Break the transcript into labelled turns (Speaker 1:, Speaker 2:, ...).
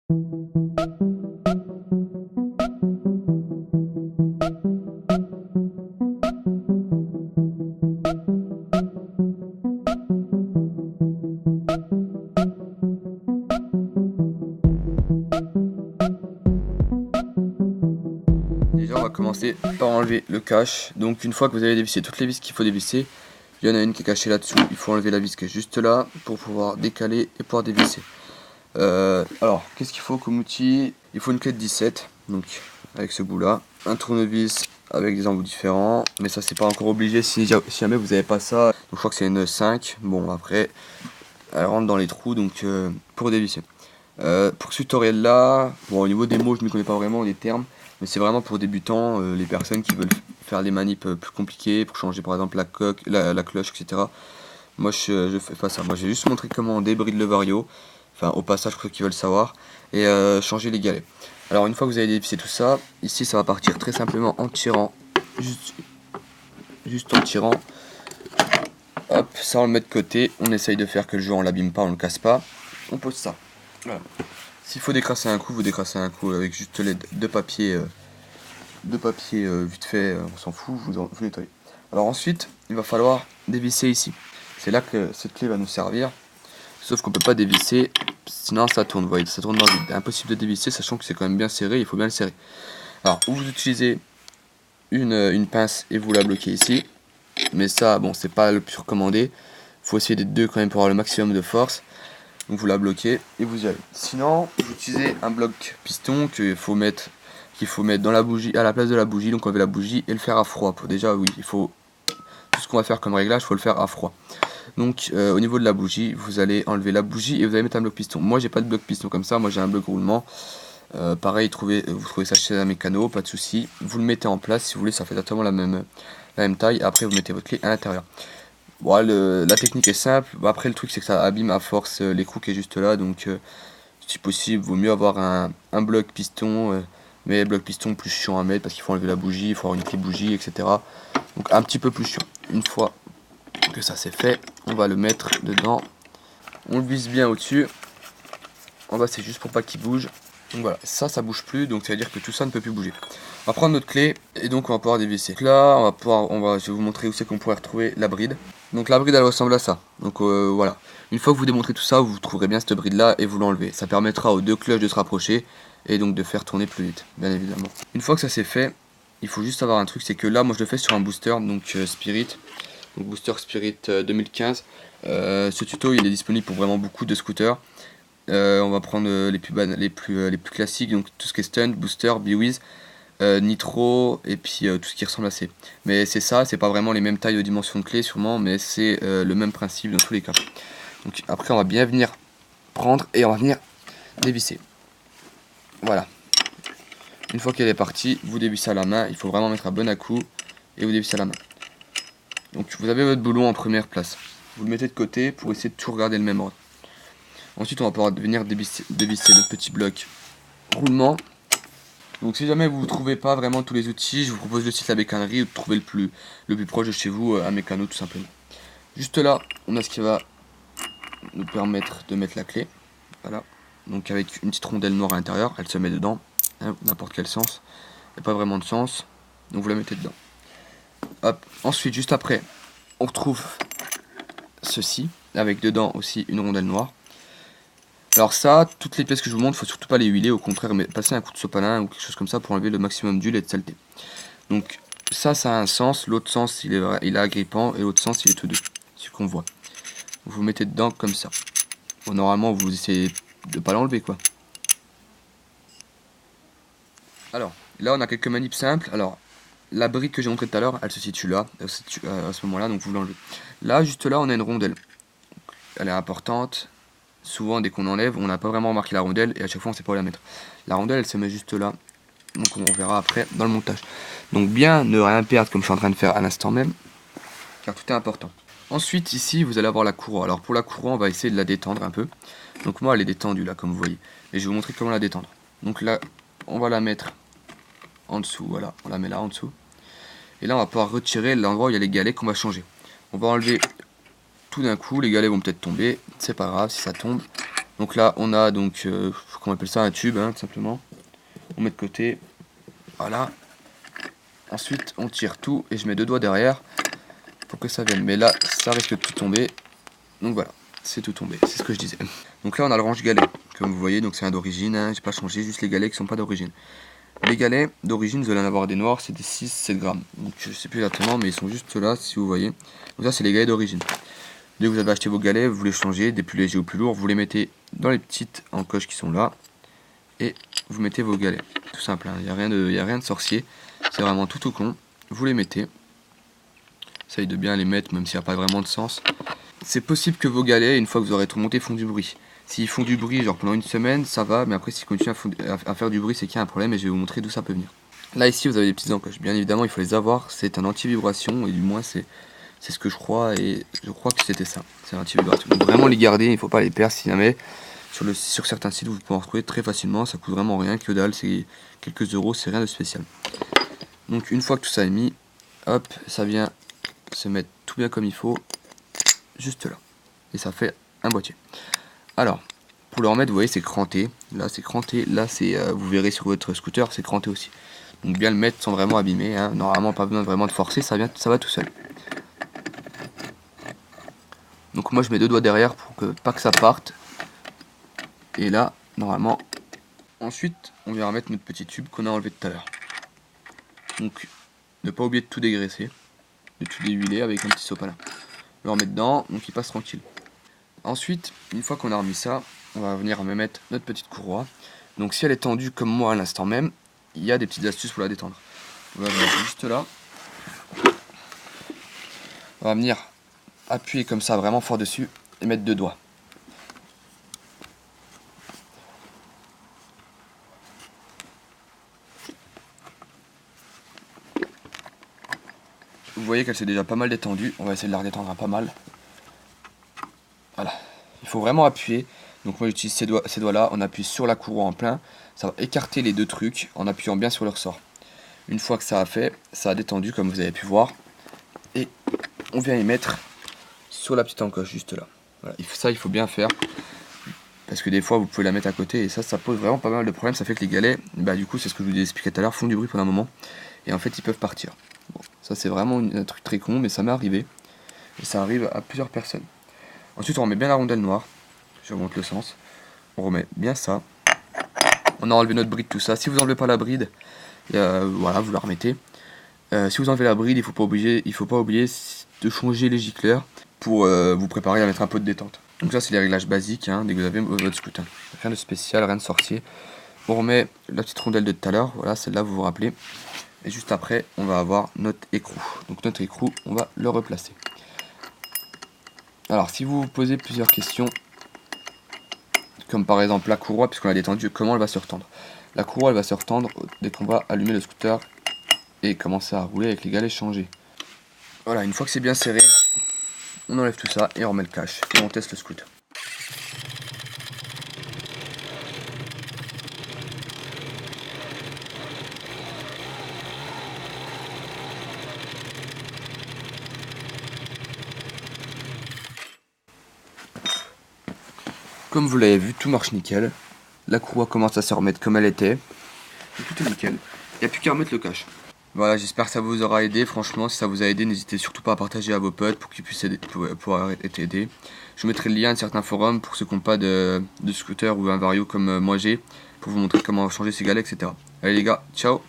Speaker 1: Déjà on va commencer par enlever le cache. Donc une fois que vous avez dévissé toutes les vis qu'il faut dévisser, il y en a une qui est cachée là-dessous, il faut enlever la vis qui est juste là pour pouvoir décaler et pouvoir dévisser. Alors qu'est-ce qu'il faut comme outil? Il faut une clé de 17, donc avec ce bout là, un tournevis avec des embouts différents, mais ça c'est pas encore obligé si jamais vous n'avez pas ça. Donc, je crois que c'est une 5, bon après elle rentre dans les trous donc pour dévisser. Pour ce tutoriel là, bon, au niveau des mots je ne m'y connais pas vraiment des termes, mais c'est vraiment pour débutants, les personnes qui veulent faire des manips plus compliquées, pour changer par exemple la cloche, etc. Moi je fais pas ça, moi j'ai juste montré comment on débride le vario, enfin au passage pour ceux qui veulent savoir, et changer les galets. Alors une fois que vous avez dévissé tout ça, ici ça va partir très simplement en tirant, juste en tirant. Hop, ça on le met de côté, on essaye de faire que le jeu on l'abîme pas, on le casse pas, on pose ça. Voilà. S'il faut décrasser un coup, vous décrassez un coup avec juste les deux papiers vite fait, on s'en fout, vous nettoyez. Alors ensuite, il va falloir dévisser ici. C'est là que cette clé va nous servir, sauf qu'on peut pas dévisser, sinon ça tourne, vous voyez, ça tourne dans le vide. Impossible de dévisser, sachant que c'est quand même bien serré, il faut bien le serrer. Alors, vous utilisez une pince et vous la bloquez ici, mais ça, bon, c'est pas le plus recommandé. Faut essayer des deux quand même pour avoir le maximum de force. Donc vous la bloquez et vous y allez. Sinon, vous utilisez un bloc piston qu'il faut mettre dans la bougie, à la place de la bougie. Donc enlever la bougie et le faire à froid. Déjà, oui, il faut tout ce qu'on va faire comme réglage, il faut le faire à froid. Donc au niveau de la bougie, vous allez enlever la bougie et vous allez mettre un bloc piston. Moi, j'ai pas de bloc piston comme ça. Moi, j'ai un bloc roulement. Pareil, vous trouvez ça chez un mécano, pas de souci. Vous le mettez en place si vous voulez, ça fait exactement la même taille. Après, vous mettez votre clé à l'intérieur. Bon, la technique est simple. Bon, après, le truc, c'est que ça abîme à force l'écrou qui est juste là. Donc, si possible, vaut mieux avoir un bloc piston. Mais bloc piston plus chiant à mettre parce qu'il faut enlever la bougie, il faut avoir une clé bougie, etc. Donc, un petit peu plus chiant. Une fois que ça c'est fait, on va le mettre dedans. On le visse bien au-dessus. En bas, c'est juste pour pas qu'il bouge. Donc voilà, ça bouge plus, donc ça veut dire que tout ça ne peut plus bouger. On va prendre notre clé et donc on va pouvoir dévisser. Donc là, je vais vous montrer où c'est qu'on pourrait retrouver la bride. Donc la bride, elle ressemble à ça. Donc voilà. Une fois que vous démontrez tout ça, vous trouverez bien cette bride là et vous l'enlevez. Ça permettra aux deux cloches de se rapprocher et donc de faire tourner plus vite, bien évidemment. Une fois que ça c'est fait, il faut juste avoir un truc, c'est que là, moi je le fais sur un booster, donc Spirit. Donc booster Spirit 2015. Ce tuto, il est disponible pour vraiment beaucoup de scooters. On va prendre les plus classiques, donc tout ce qui est stunt, booster, Bewiz, nitro et puis tout ce qui ressemble à C. Mais c'est ça, c'est pas vraiment les mêmes tailles de dimensions de clés sûrement, mais c'est le même principe dans tous les cas. Donc après on va bien venir prendre et on va venir dévisser. Voilà. Une fois qu'elle est partie, vous dévissez à la main, il faut vraiment mettre un bon à-coup et vous dévissez à la main. Donc vous avez votre boulon en première place. Vous le mettez de côté pour essayer de tout regarder le même ordre. Ensuite, on va pouvoir venir dévisser notre petit bloc roulement. Donc, si jamais vous ne trouvez pas vraiment tous les outils, je vous propose le site La Bécannerie ou de trouver le plus proche de chez vous, un mécano tout simplement. Juste là, on a ce qui va nous permettre de mettre la clé. Voilà. Donc, avec une petite rondelle noire à l'intérieur, elle se met dedans, hein, n'importe quel sens. Il n'y a pas vraiment de sens, donc vous la mettez dedans. Hop. Ensuite, juste après, on retrouve ceci, avec dedans aussi une rondelle noire. Alors ça, toutes les pièces que je vous montre, faut surtout pas les huiler, au contraire, mais passer un coup de sopalin ou quelque chose comme ça pour enlever le maximum d'huile et de saleté. Donc ça a un sens, l'autre sens il est agrippant et l'autre sens il est tout doux, c'est ce qu'on voit. Vous mettez dedans comme ça. Bon, normalement vous essayez de pas l'enlever quoi. Alors là on a quelques manips simples. Alors la brique que j'ai montré tout à l'heure, elle se situe là, à ce moment là, donc vous l'enlevez. Là juste là on a une rondelle, elle est importante. Souvent dès qu'on enlève, on n'a pas vraiment remarqué la rondelle et à chaque fois on sait pas où la mettre. La rondelle elle se met juste là, donc on verra après dans le montage. Donc bien ne rien perdre comme je suis en train de faire à l'instant même, car tout est important. Ensuite ici vous allez avoir la courroie. Alors pour la courroie on va essayer de la détendre un peu. Donc moi elle est détendue là comme vous voyez. Et je vais vous montrer comment la détendre. Donc là on va la mettre en dessous, voilà, on la met là en dessous. Et là on va pouvoir retirer l'endroit où il y a les galets qu'on va changer. On va enlever tout d'un coup, les galets vont peut-être tomber, c'est pas grave si ça tombe. Donc là on a donc, comment on appelle ça, un tube hein, tout simplement. On met de côté, voilà. Ensuite on tire tout et je mets 2 doigts derrière pour que ça vienne. Mais là ça risque de tout tomber. Donc voilà, c'est tout tombé, c'est ce que je disais. Donc là on a le range galet, comme vous voyez, donc c'est un d'origine, hein, j'ai pas changé, juste les galets qui sont pas d'origine. Les galets d'origine, vous allez en avoir des noirs, c'est des 6-7 grammes. Donc je sais plus exactement, mais ils sont juste là, si vous voyez. Donc ça c'est les galets d'origine. Dès que vous avez acheté vos galets, vous les changez, des plus légers ou plus lourds, vous les mettez dans les petites encoches qui sont là. Et vous mettez vos galets, tout simple, il n'y a rien de sorcier. C'est vraiment tout au con, vous les mettez. Essayez de bien les mettre, même s'il n'y a pas vraiment de sens. C'est possible que vos galets, une fois que vous aurez tout monté, font du bruit. S'ils font du bruit genre pendant une semaine, ça va, mais après s'ils continuent à faire du bruit, c'est qu'il y a un problème et je vais vous montrer d'où ça peut venir. Là ici vous avez des petites encoches, bien évidemment il faut les avoir, c'est un anti-vibration et du moins c'est ce que je crois et je crois que c'était ça, c'est un anti-vibration. Donc vraiment les garder, il ne faut pas les perdre si jamais. Sur certains sites vous pouvez en trouver très facilement, ça coûte vraiment rien, que dalle, c'est quelques euros, c'est rien de spécial. Donc une fois que tout ça est mis, hop, ça vient se mettre tout bien comme il faut, juste là. Et ça fait un boîtier. Alors, pour le remettre, vous voyez, c'est cranté. Là, c'est cranté. Là, c'est, vous verrez sur votre scooter, c'est cranté aussi. Donc, bien le mettre sans vraiment abîmer. Hein. Normalement, pas besoin vraiment de forcer, ça va tout seul. Donc, moi, je mets 2 doigts derrière pour que pas que ça parte. Et là, normalement, ensuite, on vient remettre notre petit tube qu'on a enlevé tout à l'heure. Donc, ne pas oublier de tout dégraisser, de tout déhuiler avec un petit sopalin. Le remettre dedans, donc il passe tranquille. Ensuite, une fois qu'on a remis ça, on va venir mettre notre petite courroie. Donc si elle est tendue comme moi à l'instant même, il y a des petites astuces pour la détendre. On va venir juste là. On va venir appuyer comme ça vraiment fort dessus et mettre 2 doigts. Vous voyez qu'elle s'est déjà pas mal détendue. On va essayer de la redétendre un pas mal. Voilà. Il faut vraiment appuyer. Donc moi j'utilise ces doigts là, on appuie sur la courroie en plein. Ça va écarter les 2 trucs en appuyant bien sur le ressort. Une fois que ça a fait, ça a détendu comme vous avez pu voir. Et on vient y mettre sur la petite encoche juste là. Voilà. Ça il faut bien faire. Parce que des fois vous pouvez la mettre à côté et ça pose vraiment pas mal de problèmes. Ça fait que les galets, bah du coup c'est ce que je vous ai expliqué tout à l'heure, font du bruit pendant un moment. Et en fait ils peuvent partir. Bon, ça c'est vraiment un truc très con mais ça m'est arrivé. Et ça arrive à plusieurs personnes. Ensuite on remet bien la rondelle noire. Je remonte le sens. On remet bien ça. On a enlevé notre bride, tout ça. Si vous n'enlevez pas la bride, voilà, vous la remettez. Si vous enlevez la bride, il faut pas oublier de changer les gicleurs pour vous préparer à mettre un peu de détente. Donc ça c'est les réglages basiques hein, dès que vous avez votre scooter. Rien de spécial, rien de sorcier. On remet la petite rondelle de tout à l'heure. Voilà, celle-là vous vous rappelez. Et juste après, on va avoir notre écrou. Donc notre écrou, on va le replacer. Alors si vous vous posez plusieurs questions, comme par exemple la courroie, puisqu'on l'a détendue, comment elle va se retendre? La courroie elle va se retendre dès qu'on va allumer le scooter et commencer à rouler avec les galets changés. Voilà, une fois que c'est bien serré, on enlève tout ça et on remet le cache et on teste le scooter. Comme vous l'avez vu, tout marche nickel. La courroie commence à se remettre comme elle était. Et tout est nickel. Il n'y a plus qu'à remettre le cache. Voilà, j'espère que ça vous aura aidé. Franchement, si ça vous a aidé, n'hésitez surtout pas à partager à vos potes pour qu'ils puissent pouvoir être aidés. Je vous mettrai le lien de certains forums pour ceux qui n'ont pas de scooter ou un vario comme moi j'ai, pour vous montrer comment changer ses galets, etc. Allez les gars, ciao!